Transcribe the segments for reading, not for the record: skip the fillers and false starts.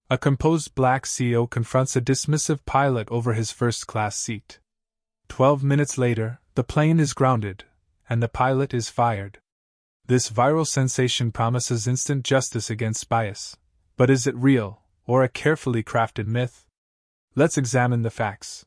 A composed black CEO confronts a dismissive pilot over his first-class seat. 12 minutes later, the plane is grounded, and the pilot is fired. This viral sensation promises instant justice against bias. But is it real, or a carefully crafted myth? Let's examine the facts.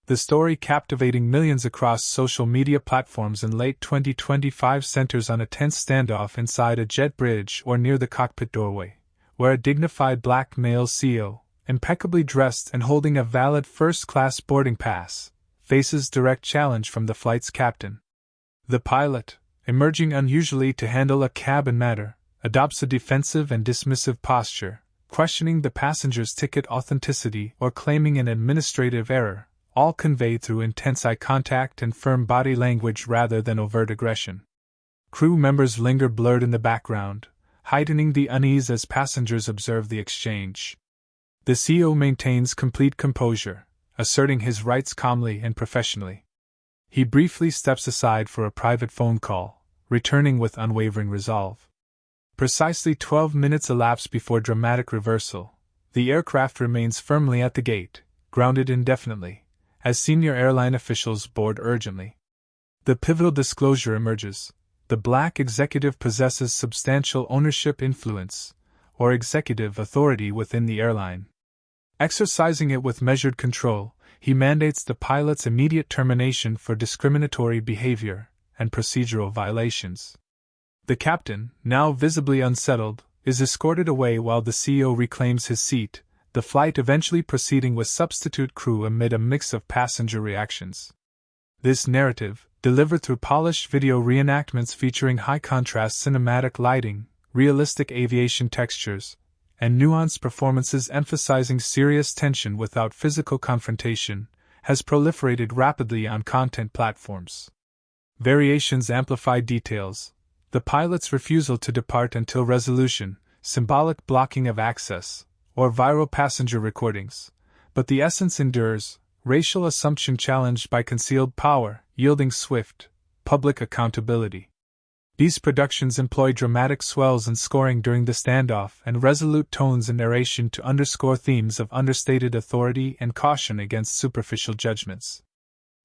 The story, captivating millions across social media platforms in late 2025, centers on a tense standoff inside a jet bridge or near the cockpit doorway, where a dignified black male CEO, impeccably dressed and holding a valid first-class boarding pass, faces direct challenge from the flight's captain. The pilot, emerging unusually to handle a cabin matter, adopts a defensive and dismissive posture, questioning the passenger's ticket authenticity or claiming an administrative error, all conveyed through intense eye contact and firm body language rather than overt aggression. Crew members linger blurred in the background, heightening the unease as passengers observe the exchange. The CEO maintains complete composure, asserting his rights calmly and professionally. He briefly steps aside for a private phone call, returning with unwavering resolve. Precisely 12 minutes elapse before dramatic reversal. The aircraft remains firmly at the gate, grounded indefinitely, as senior airline officials board urgently. The pivotal disclosure emerges. The black executive possesses substantial ownership influence, or executive authority within the airline. Exercising it with measured control, he mandates the pilot's immediate termination for discriminatory behavior and procedural violations. The captain, now visibly unsettled, is escorted away while the CEO reclaims his seat, the flight eventually proceeding with substitute crew amid a mix of passenger reactions. This narrative, delivered through polished video reenactments featuring high-contrast cinematic lighting, realistic aviation textures, and nuanced performances emphasizing serious tension without physical confrontation, has proliferated rapidly on content platforms. Variations amplify details. The pilot's refusal to depart until resolution, symbolic blocking of access, or viral passenger recordings, but the essence endures, racial assumption challenged by concealed power, yielding swift, public accountability. These productions employ dramatic swells in scoring during the standoff and resolute tones in narration to underscore themes of understated authority and caution against superficial judgments.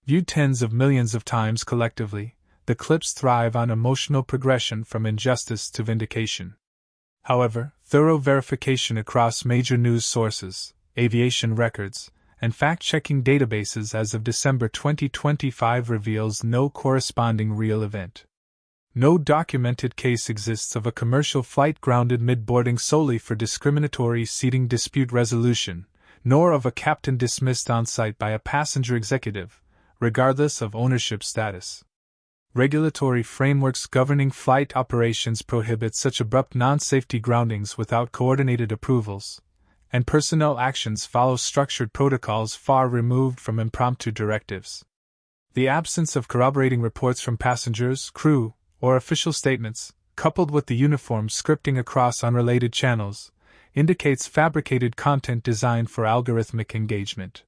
Viewed tens of millions of times collectively, the clips thrive on emotional progression from injustice to vindication. However, thorough verification across major news sources, aviation records, and fact-checking databases as of December 2025 reveals no corresponding real event. No documented case exists of a commercial flight grounded mid-boarding solely for discriminatory seating dispute resolution, nor of a captain dismissed on-site by a passenger executive, regardless of ownership status. Regulatory frameworks governing flight operations prohibit such abrupt non-safety groundings without coordinated approvals, and personnel actions follow structured protocols far removed from impromptu directives. The absence of corroborating reports from passengers, crew, or official statements, coupled with the uniform scripting across unrelated channels, indicates fabricated content designed for algorithmic engagement.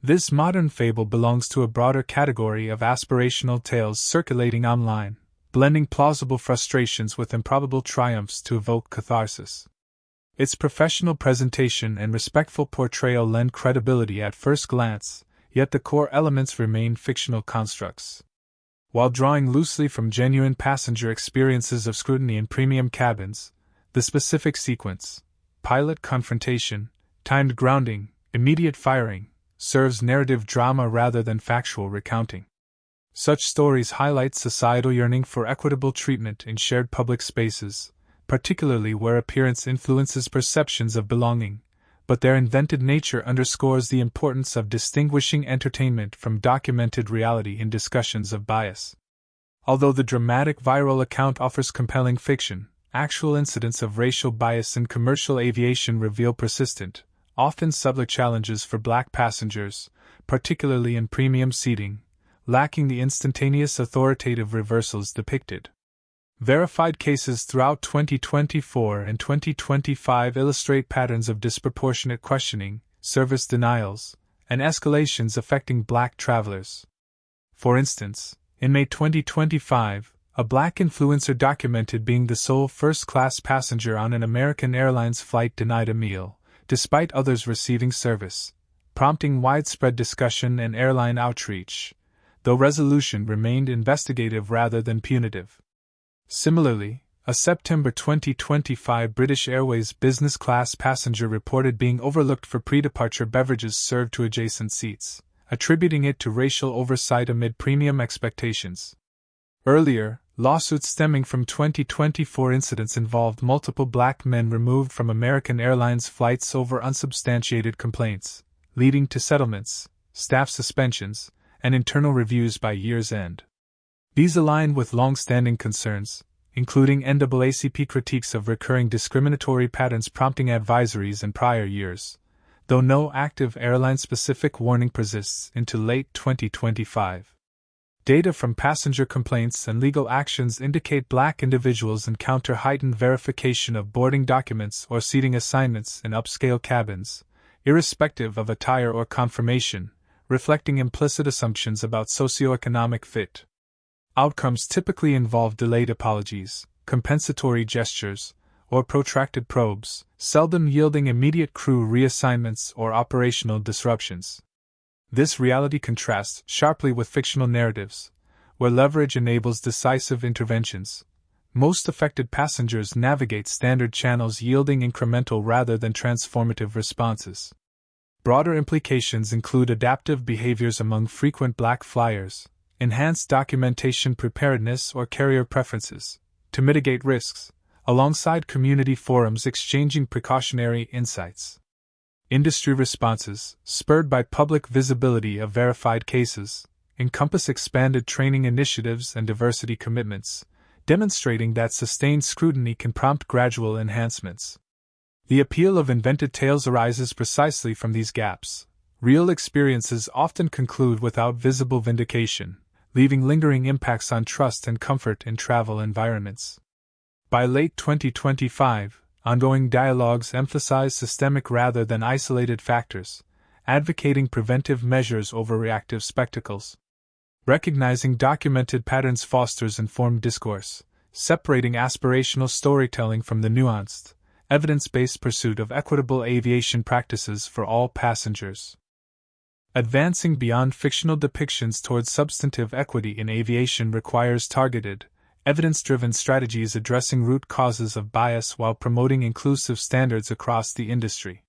This modern fable belongs to a broader category of aspirational tales circulating online, blending plausible frustrations with improbable triumphs to evoke catharsis. Its professional presentation and respectful portrayal lend credibility at first glance, yet the core elements remain fictional constructs. While drawing loosely from genuine passenger experiences of scrutiny in premium cabins, the specific sequence, pilot confrontation, timed grounding, immediate firing, serves narrative drama rather than factual recounting. Such stories highlight societal yearning for equitable treatment in shared public spaces, particularly where appearance influences perceptions of belonging, but their invented nature underscores the importance of distinguishing entertainment from documented reality in discussions of bias. Although the dramatic viral account offers compelling fiction, actual incidents of racial bias in commercial aviation reveal persistent, often subtler challenges for black passengers, particularly in premium seating, lacking the instantaneous authoritative reversals depicted. Verified cases throughout 2024 and 2025 illustrate patterns of disproportionate questioning, service denials, and escalations affecting black travelers. For instance, in May 2025, a black influencer documented being the sole first-class passenger on an American Airlines flight denied a meal, despite others receiving service, prompting widespread discussion and airline outreach, though resolution remained investigative rather than punitive. Similarly, a September 2025 British Airways business class passenger reported being overlooked for pre-departure beverages served to adjacent seats, attributing it to racial oversight amid premium expectations. Earlier, lawsuits stemming from 2024 incidents involved multiple black men removed from American Airlines flights over unsubstantiated complaints, leading to settlements, staff suspensions, and internal reviews by year's end. These align with long-standing concerns, including NAACP critiques of recurring discriminatory patterns prompting advisories in prior years, though no active airline-specific warning persists into late 2025. Data from passenger complaints and legal actions indicate black individuals encounter heightened verification of boarding documents or seating assignments in upscale cabins, irrespective of attire or conformation, reflecting implicit assumptions about socioeconomic fit. Outcomes typically involve delayed apologies, compensatory gestures, or protracted probes, seldom yielding immediate crew reassignments or operational disruptions. This reality contrasts sharply with fictional narratives, where leverage enables decisive interventions. Most affected passengers navigate standard channels yielding incremental rather than transformative responses. Broader implications include adaptive behaviors among frequent black flyers, enhanced documentation preparedness or carrier preferences, to mitigate risks, alongside community forums exchanging precautionary insights. Industry responses, spurred by public visibility of verified cases, encompass expanded training initiatives and diversity commitments, demonstrating that sustained scrutiny can prompt gradual enhancements. The appeal of invented tales arises precisely from these gaps. Real experiences often conclude without visible vindication, leaving lingering impacts on trust and comfort in travel environments. By late 2025, ongoing dialogues emphasize systemic rather than isolated factors, advocating preventive measures over reactive spectacles. Recognizing documented patterns fosters informed discourse, separating aspirational storytelling from the nuanced, evidence-based pursuit of equitable aviation practices for all passengers. Advancing beyond fictional depictions towards substantive equity in aviation requires targeted, evidence-driven strategies addressing root causes of bias while promoting inclusive standards across the industry.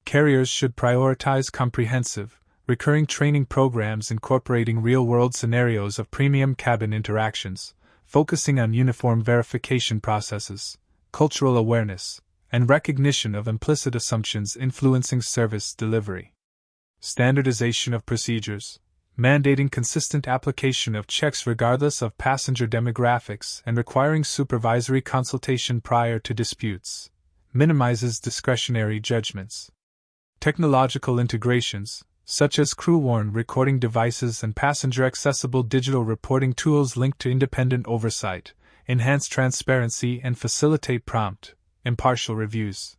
Carriers should prioritize comprehensive, recurring training programs incorporating real-world scenarios of premium cabin interactions, focusing on uniform verification processes, cultural awareness, and recognition of implicit assumptions influencing service delivery. Standardization of procedures, mandating consistent application of checks regardless of passenger demographics and requiring supervisory consultation prior to disputes, minimizes discretionary judgments. Technological integrations, such as crew-worn recording devices and passenger-accessible digital reporting tools linked to independent oversight, enhance transparency and facilitate prompt, impartial reviews.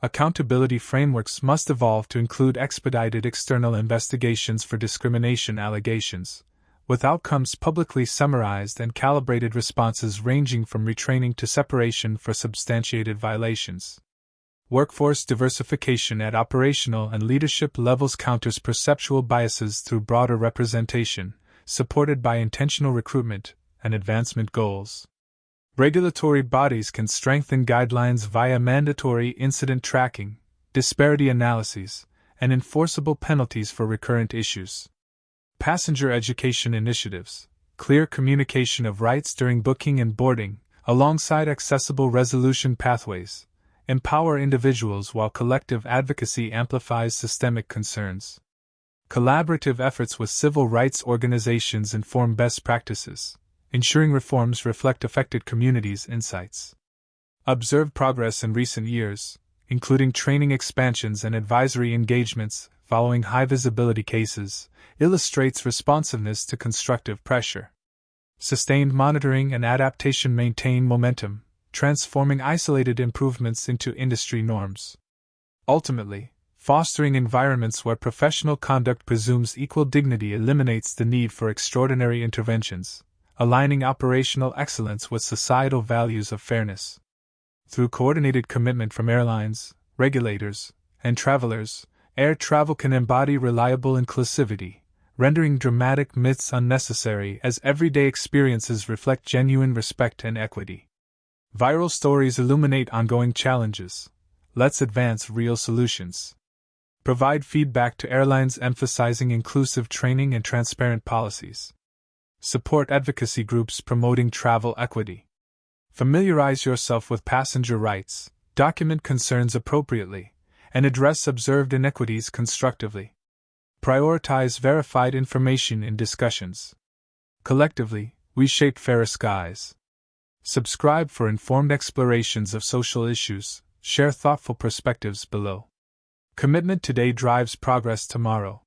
Accountability frameworks must evolve to include expedited external investigations for discrimination allegations, with outcomes publicly summarized and calibrated responses ranging from retraining to separation for substantiated violations. Workforce diversification at operational and leadership levels counters perceptual biases through broader representation, supported by intentional recruitment and advancement goals. Regulatory bodies can strengthen guidelines via mandatory incident tracking, disparity analyses, and enforceable penalties for recurrent issues. Passenger education initiatives, clear communication of rights during booking and boarding, alongside accessible resolution pathways, empower individuals while collective advocacy amplifies systemic concerns. Collaborative efforts with civil rights organizations inform best practices, ensuring reforms reflect affected communities' insights. Observed progress in recent years, including training expansions and advisory engagements following high-visibility cases, illustrates responsiveness to constructive pressure. Sustained monitoring and adaptation maintain momentum, transforming isolated improvements into industry norms. Ultimately, fostering environments where professional conduct presumes equal dignity eliminates the need for extraordinary interventions, aligning operational excellence with societal values of fairness. Through coordinated commitment from airlines, regulators, and travelers, air travel can embody reliable inclusivity, rendering dramatic myths unnecessary as everyday experiences reflect genuine respect and equity. Viral stories illuminate ongoing challenges. Let's advance real solutions. Provide feedback to airlines emphasizing inclusive training and transparent policies. Support advocacy groups promoting travel equity. Familiarize yourself with passenger rights, document concerns appropriately, and address observed inequities constructively. Prioritize verified information in discussions. Collectively, we shape fairer skies. Subscribe for informed explorations of social issues. Share thoughtful perspectives below. Commitment today drives progress tomorrow.